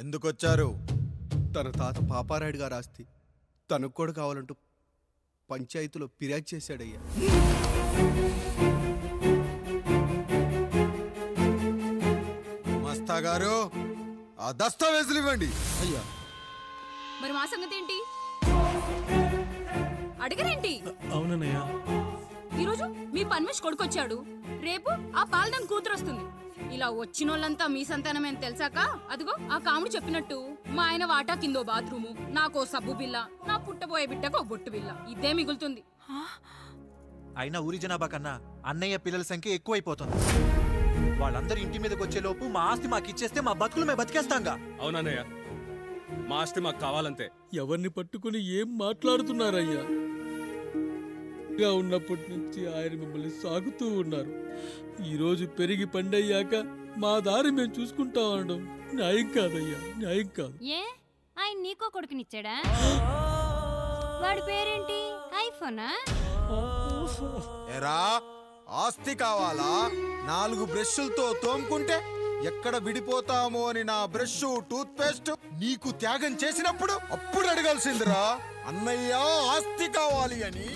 ఎందుకొచ్చారు? తన తాత పాపారాయుడు గారు ఆస్తి తనకు కూడా కావాలంటూ పంచాయతీలో ఫిర్యాదు చేశాడయ్యా. మస్తా గారు ఆ దస్తావేజులు ఇవ్వండి. అయ్యా మరి మా సంగతి ఏంటి? అడగరేంటి? అవునన్నయ్యా, ఈరోజు మీ పన్మేష్ కొడుకొచ్చాడు, రేపు ఆ పాలదం కూతురు వస్తుంది. ఇలా వచ్చినోళ్ళంతా మీ సంతానమేని తెలిసాక అదిగో ఆ కాముడు చెప్పినట్టు మా ఆయన వాటా కిందో బాత్రూము, నాకో సబ్బు బిల్ల, నా పుట్టబోయే బిడ్డకో బొట్టు బిల్ల, ఇదే మిగులుతుంది. అయినా ఊరి జనాభా కన్నా అన్నయ్య పిల్లల సంఖ్య ఎక్కువైపోతుంది. వాళ్ళందరూ ఇంటి మీదకి వచ్చేలోపు మా ఆస్తి మాకు ఇచ్చేస్తే మా బతుకులు మేము బతికేస్తాంగా. అవునన్నయ్య, మా ఆస్తి మాకు కావాలంతే. ఎవరిని పట్టుకుని ఏం మాట్లాడుతున్నారయ్యా? ఉన్నప్పటి నుంచి ఆయన మిమ్మల్ని సాగుతూ ఉన్నారు. ఈరోజు పెరిగి పండయ్యాక మా దారి మేము చూసుకుంటా అనడం న్యాయం కాదయ్యా, న్యాయం కాదు. ఏ ఆయన నీకో కొడుకునిచ్చాడా? వాడి పేరేంటి? ఐఫోనా? ఎరా ఆస్తి కావాలా? 4 బ్రష్లతో తోముకుంటే ఎక్కడ విడిపోతామో అని నా బ్రష్ టూత్ పేస్ట్ నీకు త్యాగం చేసినప్పుడు అప్పుడు అడగాల్సిందిరా అన్నయ్య ఆస్తి కావాలి అని.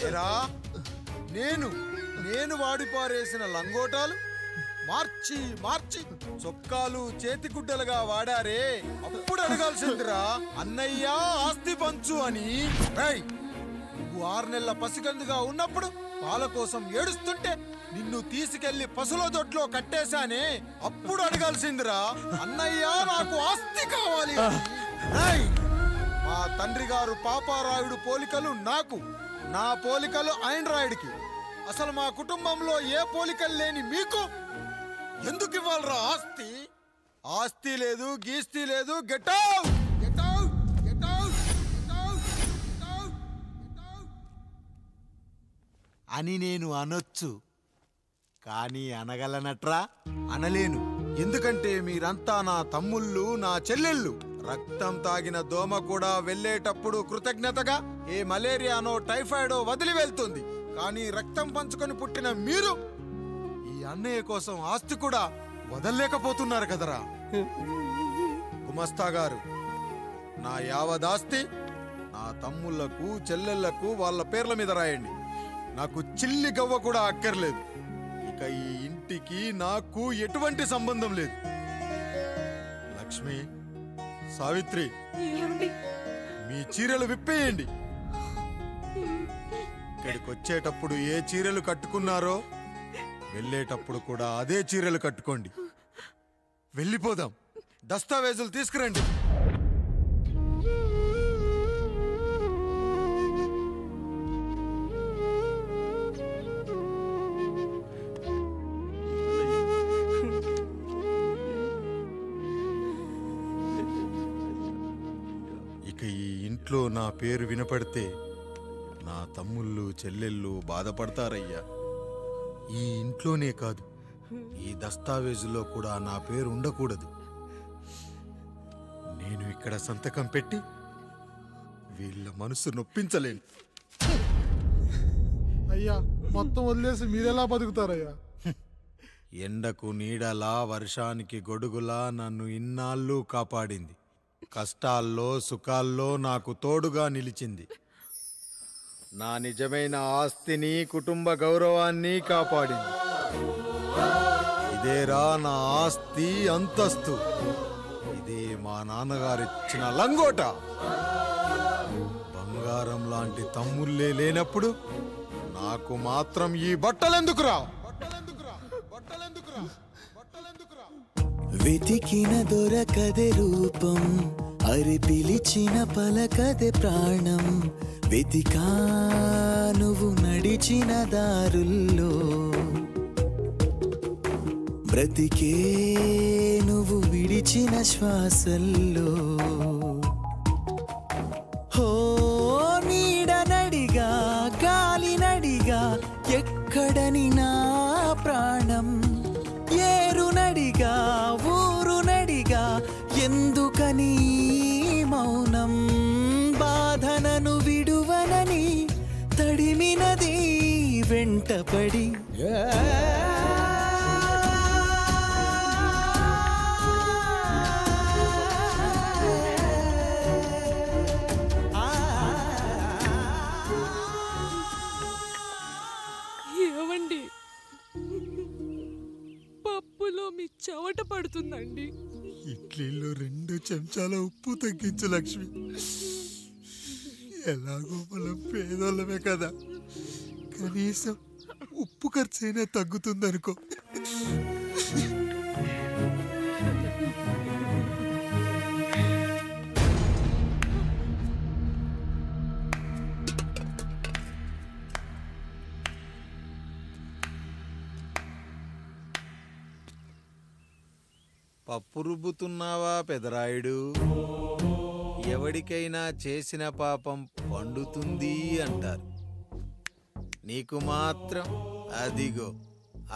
ఎరా నేను వాడిపారేసిన లంగోటాలు మార్చి మార్చి చొక్కాలు చేతిగుడ్డలుగా వాడారే, అప్పుడు అడగాల్సిందిరా అన్నయ్య ఆస్తి పంచు అని. నువ్వు 6 నెలల పసికందుగా ఉన్నప్పుడు పాల కోసం ఏడుస్తుంటే నిన్ను తీసుకెళ్లి పసుల దొడ్లో కట్టేశానే, అప్పుడు అడగాల్సిందిరా అన్నయ్య నాకు ఆస్తి కావాలి అని. మా తండ్రి గారు పాపారాయుడు పోలికలు నాకు, నా పోలికలు ఆండ్రాయిడ్కి. అసలు మా కుటుంబంలో ఏ పోలికలు లేని మీకు ఎందుకు ఇవ్వాలరా ఆస్తి? ఆస్తి లేదు, గీస్తి లేదు. Get out, get out, get out, get out, get out అని నేను అనొచ్చు, కానీ అనగలనట్రా? అనలేను. ఎందుకంటే మీరంతా నా తమ్ముళ్ళు, నా చెల్లెళ్ళు. రక్తం తాగిన దోమ కూడా వెళ్ళేటప్పుడు కృతజ్ఞతగా ఏ మలేరియానో టైఫాయిడో వదిలి వెళ్తుంది. కానీ రక్తం పంచుకొని పుట్టిన మీరు ఈ అన్నయ్య కోసం ఆస్తి కూడా వదల్లేకపోతున్నారు కదరా. గుమస్తా గారు, నా యావదాస్తి నా తమ్ముళ్లకు చెల్లెళ్లకు వాళ్ళ పేర్ల మీద రాయండి. నాకు చిల్లి గవ్వ కూడా అక్కర్లేదు. ఇక ఈ ఇంటికి నాకు ఎటువంటి సంబంధం లేదు. లక్ష్మి, సావిత్రి, మీ చీరలు విప్పేయండి. ఇక్కడికి వచ్చేటప్పుడు ఏ చీరలు కట్టుకున్నారో వెళ్ళేటప్పుడు కూడా అదే చీరలు కట్టుకోండి. వెళ్ళిపోదాం. దస్తావేజులు తీసుకురండి. ఇక ఈ ఇంట్లో నా పేరు వినపడితే నా తమ్ముళ్ళు చెల్లెళ్ళు బాధపడతారయ్యా. ఈ ఇంట్లోనే కాదు, ఈ దస్తావేజులో కూడా నా పేరు ఉండకూడదు. నేను ఇక్కడ సంతకం పెట్టి వీళ్ళ మనసు నొప్పించలేను. అయ్యా, మొత్తం వదిలేసి మీరెలా బతుకుతారయ్యా? ఎండకు నీడలా, వర్షానికి గొడుగులా నన్ను ఇన్నాళ్ళు కాపాడింది. కష్టాల్లో సుఖాల్లో నాకు తోడుగా నిలిచింది. నా నిజమైన ఆస్తిని, కుటుంబ గౌరవాన్ని కాపాడింది. ఇదేరా నా ఆస్తి, అంతస్తు. ఇదే మా నాన్నగారిచ్చిన లంగోట. బంగారం లాంటి తమ్ముళ్ళే లేనప్పుడు నాకు మాత్రం ఈ బట్టలెందుకురా? వెతికిన దొరకదే రూపం, అరి పిలిచిన పలకదే ప్రాణం. వెతికా నువ్వు నడిచిన దారుల్లో, బ్రతికే నువ్వు విడిచిన శ్వాసల్లో. హో నీడ నడిగా, గాలి నడిగా, ఎక్కడని నా ప్రాణం. ఏరు నడిగా, ఊరు నడిగా, ఎందుకని మౌనం? బాధనను విడువనని తడిమినది వెంటపడి. చెమట పడుతుందండి. ఇడ్లీలో 2 చెంచాల ఉప్పు తగ్గించు లక్ష్మి. ఎలాగో మనం పేదోళ్ళమే కదా, కనీసం ఉప్పు ఖర్చైనా తగ్గుతుందనుకో. పప్పు రుబ్బుతున్నావా పెదరాయుడు? ఎవడికైనా చేసిన పాపం పండుతుంది అంటారు, నీకు మాత్రం అదిగో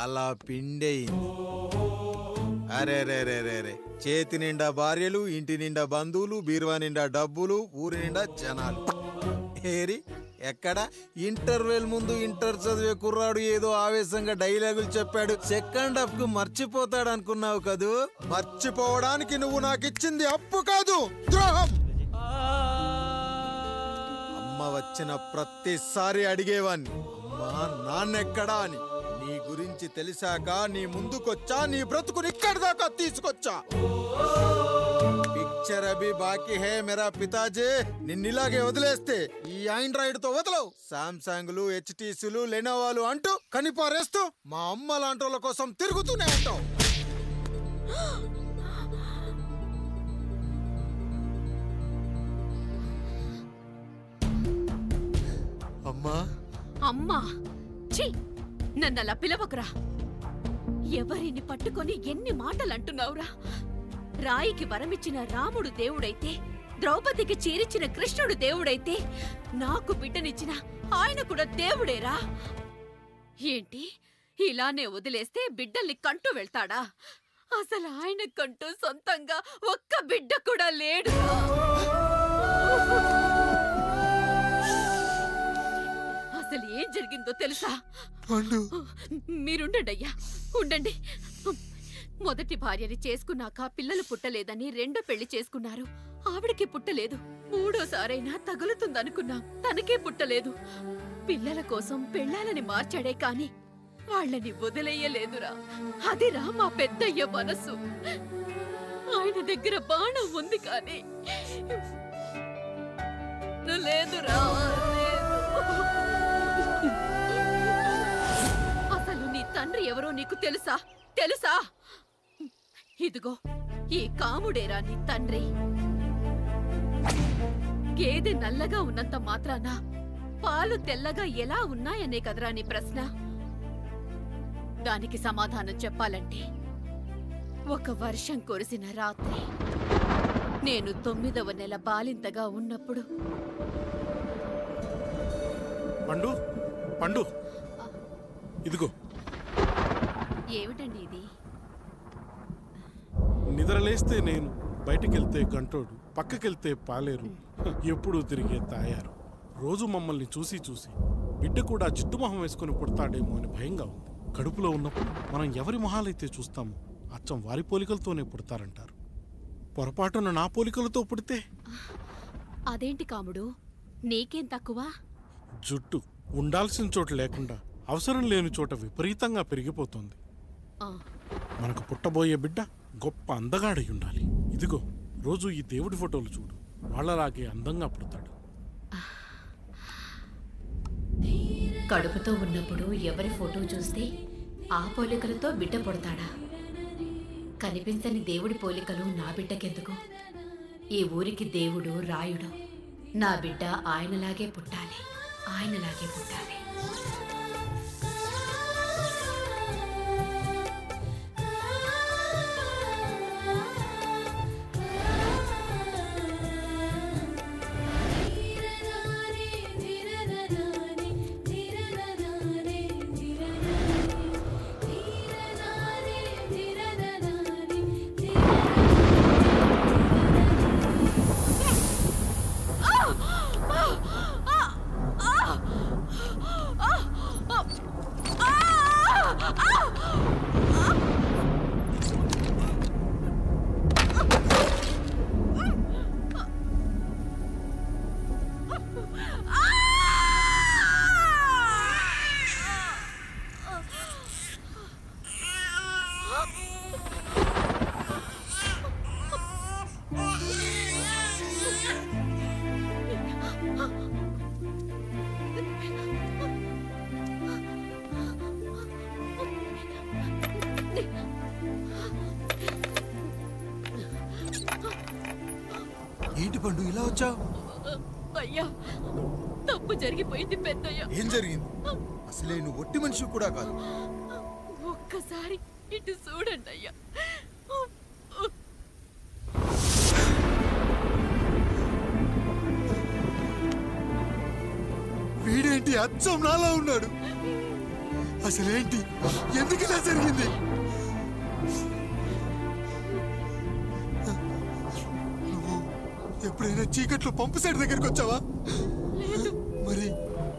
అలా పిండయింది. అరే రే రే రే రే, చేతి నిండా భార్యలు, ఇంటి నిండా బంధువులు, బీరువా నిండా డబ్బులు, ఊరి నిండా జనాలు. ఏరి ఎక్కడ? ఇంటర్వెల్ ముందు ఇంటర్ చదివే కుర్రాడు ఏదో ఆవేశంగా డైలాగులు చెప్పాడు, సెకండ్ హాఫ్ కు మర్చిపోతాడు అనుకున్నావు కదూ? మర్చిపోవడానికి నువ్వు నాకు ఇచ్చింది అప్పు కాదు, ద్రోహం. అమ్మ వచ్చిన ప్రతిసారి అడిగేవాణ్ణి, అమ్మా నాన్నెక్కడా అని. నీ గురించి తెలిసాక నీ ముందుకొచ్చా, నీ బ్రతుకుని ఇక్కడి దాకా తీసుకొచ్చా. పిక్చర్ అభి బాకీ హే మేరా పితాజీ. నిన్నిలాగే వదిలేస్తే ఈ ఆండ్రాయిడ్ తో వదలవు. సామ్సంగ్లు, హెచ్టీసీలు, లెనోవాలు అంటూ కనిపారేస్తూ మా అమ్మ లాంటోళ్ళ కోసం తిరుగుతూనే ఉంటావు. అమ్మా అమ్మా, ఛీ, నన్నలా పిలవకురా. ఎవరిని పట్టుకొని ఎన్ని మాటలు అంటున్నావురా? రాయికి వరమిచ్చిన రాముడు దేవుడైతే, ద్రౌపదికి చీరిచ్చిన కృష్ణుడు దేవుడైతే, నాకు బిడ్డనిచ్చిన ఆయన కూడా దేవుడేరా. ఏంటి, ఇలానే వదిలేస్తే బిడ్డల్ని కంటూ వెళ్తాడా? అసలు ఆయన కంటూ సొంతంగా ఒక్క బిడ్డ కూడా లేడు. అసలు ఏం జరిగిందో తెలుసా? మీరుండండి అయ్యా, ఉండండి. మొదటి భార్యని చేసుకున్నాక పిల్లలు పుట్టలేదని రెండో పెళ్లి చేసుకున్నారు. ఆవిడకి పుట్టలేదు. మూడోసారైనా తగులుతుందనుకున్నాం, తనకే పుట్టలేదు. పిల్లల కోసం పెళ్ళాలని మార్చాడే కాని వాళ్ళని వదిలేయలేదురా. అదిరా మా పెద్దయ్య మనసు. ఆయన దగ్గర బాణం ఉంది కానీ లేదురా, లేదు. అసలు నీ తండ్రి ఎవరో నీకు తెలుసా? తెలుసా? ఇదిగో ఈ కాముడేరా నీ తండ్రి. గేదె నల్లగా ఉన్నంత మాత్రాన పాలు తెల్లగా ఎలా ఉన్నాయనే కదరా నీ ప్రశ్న. దానికి సమాధానం చెప్పాలంటే, ఒక వర్షం కురిసిన రాత్రి నేను 9వ నెల బాలింతగా ఉన్నప్పుడు. పండు పండు, ఇదిగో. ఏమిటండి ఇది? నిద్రలేస్తే నేను, బయటికెళ్తే గంటోడు, పక్కకెళ్తే పాలేరు, ఎప్పుడూ తిరిగే తాయారు. రోజు మమ్మల్ని చూసి చూసి బిడ్డ కూడా జిడ్డు మొహం వేసుకుని పుడతాడేమో అని భయంగా ఉంది. కడుపులో ఉన్నప్పుడు మనం ఎవరి మొహాలైతే చూస్తామో అచ్చం వారి పోలికలతోనే పుడతారంటారు. పొరపాటున నా పోలికలతో పుడితే? అదేంటి కాముడు, నీకేం తక్కువ? జుట్టు ఉండాల్సిన చోట లేకుండా అవసరం లేని చోట విపరీతంగా పెరిగిపోతుంది. మనకు పుట్టబోయే బిడ్డ గొప్ప అందగాడై ఉండాలి. ఇదిగో రోజు ఈ దేవుడి ఫోటోలు చూడు, వాళ్ళలాగే అందంగా పుడతాడు. కడుపుతో ఉన్నప్పుడు ఎవరి ఫోటో చూస్తే ఆ పోలికలతో బిడ్డ పుడతాడా? కనిపించని దేవుడి పోలికలు నా బిడ్డకెందుకు? ఈ ఊరికి దేవుడు రాయుడు. నా బిడ్డ ఆయనలాగే పుట్టాలి, ఆయనలాగే పుట్టాలి. ఏంటి పండు ఇలా వచ్చావు? అయ్యా తప్పు జరిగిపోయింది పెద్దయ్య. ఏం జరిగింది? అసలే నువ్వు ఒట్టి మనిషి కూడా కాదు. ఒక్కసారి ఇటు చూడండి అయ్యా. వీడేంటి అచ్చం నాలా ఉన్నాడు? అసలేంటి? ఎందుకు ఇలా జరిగింది? నువ్వు ఎప్పుడైనా చీకట్లో పంపు సైడ్ దగ్గరికి వచ్చావా? మరి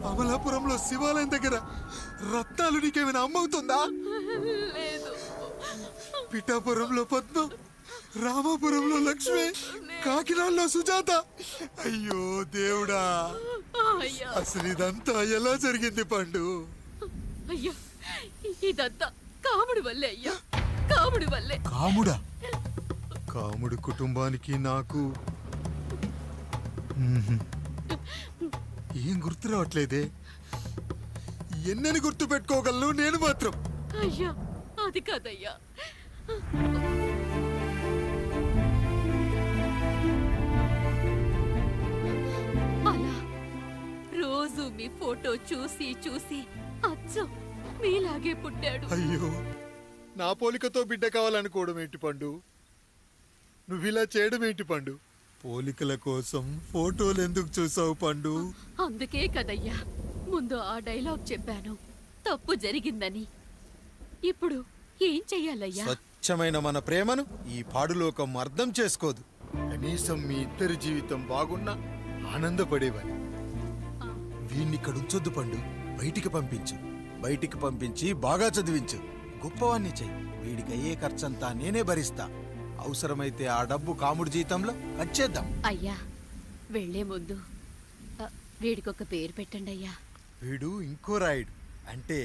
అమలాపురంలో శివాలయం దగ్గర రత్నాలు నీకేమైనా అమ్మవుతుందా? లేదు. పిఠాపురంలో పద్మ, రామాపురంలో లక్ష్మి, కాకినాడలో సుజాత. అయ్యో దేవుడా, అయ్యా అసలు ఇదంతా ఎలా జరిగింది పండు? అయ్యా ఇదంతా కాముడి వల్లే అయ్యా, కాముడి వల్లే. కాముడా? కాముడి కుటుంబానికి నాకు ఏం గుర్తు రావట్లేదే. ఎన్నని గుర్తు పెట్టుకోగలను నేను మాత్రం. అయ్యా అది కాదయ్యా. అలా రోజు మీ ఫోటో చూసి చూసి అచ్చం మీలాగే పుట్టాడు. అయ్యో, నా పోలికతో బిడ్డ కావాలనుకోవడం ఏంటి పండు? నువ్విలా చేయడం ఏంటి పండు? పోలికల కోసం ఫోటోలు ఎందుకు చూసావు పండు? అందుకే కదయ్యా ముందు ఆ డైలాగ్ చెప్పాను, తప్పు జరిగిందని. ఇప్పుడు ఏం చెయ్యాలయ్యా? స్వచ్ఛమైన మన ప్రేమను ఈ పాడులోకం అర్థం చేసుకోదు. కనీసం మీ ఇద్దరి జీవితం బాగున్నా ఆనందపడేవాని. వీణ్ణి ఇక్కడ ఉంచొద్దు పండు, బయటికి పంపించు. బయటికి పంపించి బాగా చదివించు, గొప్పవాణ్ణి చెయ్యి. వీడికి అయ్యే ఖర్చంతా నేనే భరిస్తా. అవసరమైతే ఆ డబ్బు కాముడి జీతంలో కట్ చేద్దాం. అయ్యా వెళ్లే ముందు వీడికొక పేరు పెట్టండి అయ్యా. వీడు ఇంకో రాయుడు, అంటే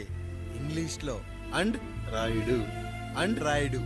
ఇంగ్లీష్ లో అండ్ రాయుడు, అండ్ రాయుడు.